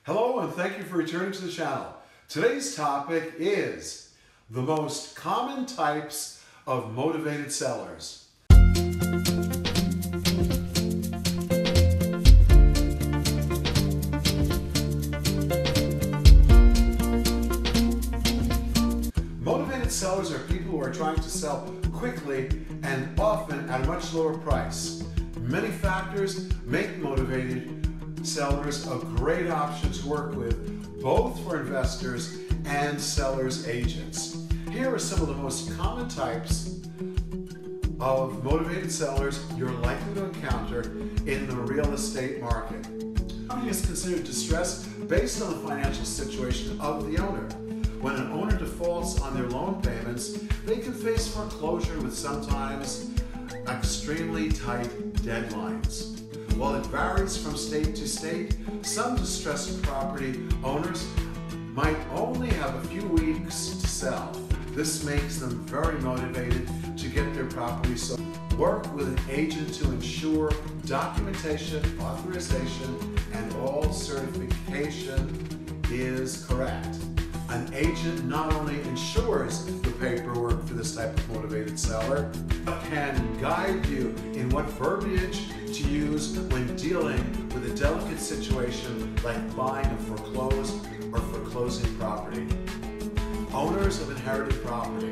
Hello and thank you for returning to the channel. Today's topic is the most common types of motivated sellers. Motivated sellers are people who are trying to sell quickly and often at a much lower price. Many factors make motivated sellers a great option to work with, both for investors and sellers' agents. Here are some of the most common types of motivated sellers you're likely to encounter in the real estate market. Something is considered distress based on the financial situation of the owner. When an owner defaults on their loan payments, they can face foreclosure with sometimes extremely tight deadlines. While it varies from state to state, some distressed property owners might only have a few weeks to sell. This makes them very motivated to get their property sold. Work with an agent to ensure documentation, authorization, and all certification is correct. An agent not only ensures the paperwork for this type of motivated seller, but can guide you in what verbiage to use when dealing with a delicate situation like buying a foreclosed or foreclosing property. Owners of inherited property.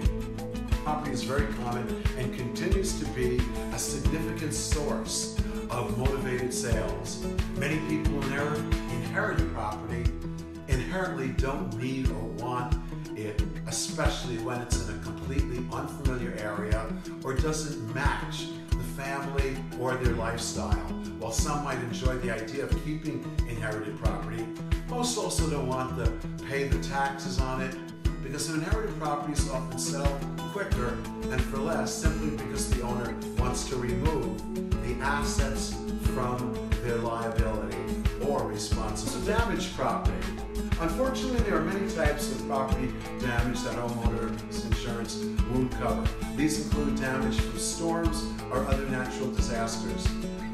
Property is very common and continues to be a significant source of motivated sales. Many people who inherited property inherently don't need or want it, especially when it's in a completely unfamiliar area or doesn't match the family or their lifestyle. While some might enjoy the idea of keeping inherited property, most also don't want to pay the taxes on it, because inherited properties often sell quicker and for less simply because the owner wants to remove the assets from their liability or responsibility. Damaged property. Unfortunately, there are many types of property damage that homeowners insurance won't cover. These include damage from storms or other natural disasters.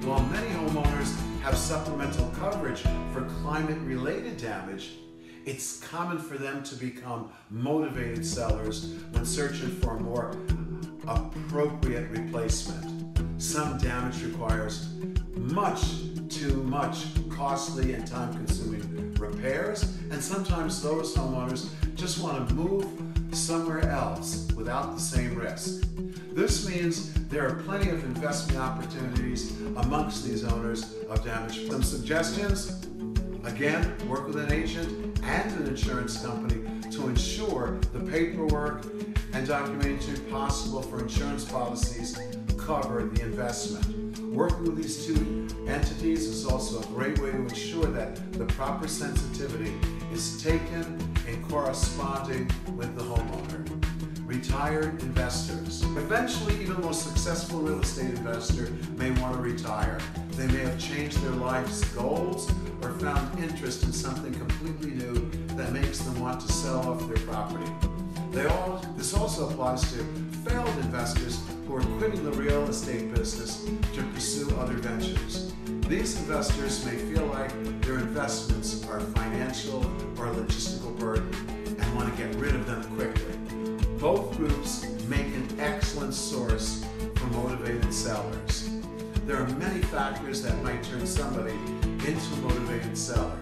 While many homeowners have supplemental coverage for climate-related damage, it's common for them to become motivated sellers when searching for a more appropriate replacement. Some damage requires too much costly and time-consuming repairs, and sometimes those homeowners just want to move somewhere else without the same risk. This means there are plenty of investment opportunities amongst these owners of damaged. Some suggestions: again, work with an agent and an insurance company to ensure the paperwork and documentation possible for insurance policies cover the investment. Working with these two entities is also a great way to ensure that the proper sensitivity is taken in corresponding with the homeowner. Retired investors. Eventually, even the most successful real estate investor may want to retire. They may have changed their life's goals or found interest in something completely new that makes them want to sell off their property. This also applies to failed investors who are quitting the real estate business to pursue other ventures. These investors may feel like their investments are financial or logistical burden and want to get rid of them quickly. Both groups make an excellent source for motivated sellers. There are many factors that might turn somebody into a motivated seller.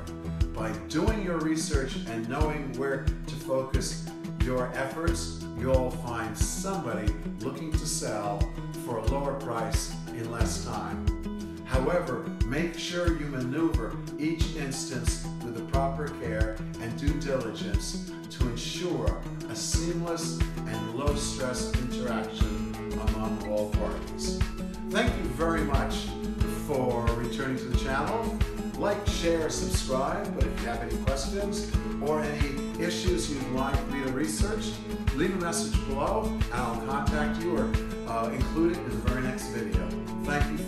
By doing your research and knowing where to focus your efforts, you'll find somebody looking to sell for a lower price in less time. However, make sure you maneuver each instance with the proper care and due diligence to ensure a seamless and low-stress interaction among all parties. Thank you very much for returning to the channel. Like, share, subscribe, but if you have any questions or any issues you'd like me to research, leave a message below and I'll contact you or include it in the very next video. Thank you